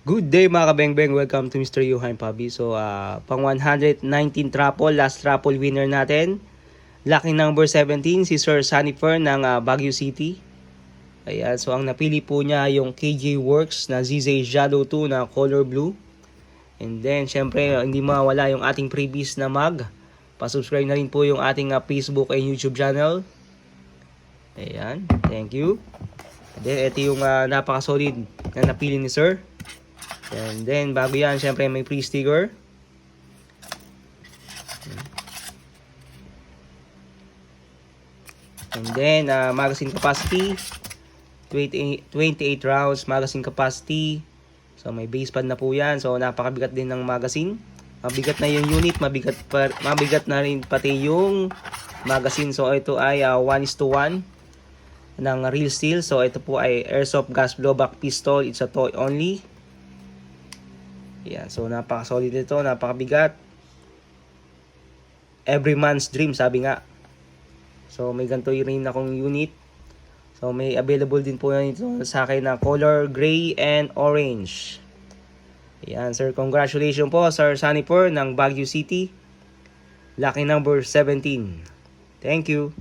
Good day mga kabengbeng, welcome to Mr. Yuhain Pabi. So pang 119 raffle, last raffle winner natin. Lucky number 17, si Sir Sanifer ng Baguio City. Ayan, so ang napili po niya yung KJ Works na ZZ Shadow 2 na color blue. And then syempre hindi mawala yung ating previous na mug. Pa-subscribe na rin po yung ating Facebook and YouTube channel. Ayan, thank you. Then ito yung napaka-solid na napili ni Sir. And then bago yan, syempre may free sticker. And then magazine capacity 28 rounds magazine capacity. So may base pad na po yan. So napakabigat din ng magazine. Mabigat na yung unit, mabigat na rin pati yung magazine. So ito ay 1:1 ng real steel. So ito po ay airsoft gas blowback pistol. It's a toy only. Yan, so napaka-solid ito, napakabigat. Every man's dream, sabi nga. So may ganito rin akong unit. So may available din po yan ito sa akin na color gray and orange. Yan, sir, congratulations po Sir Sanifer ng Baguio City. Lucky number 17. Thank you.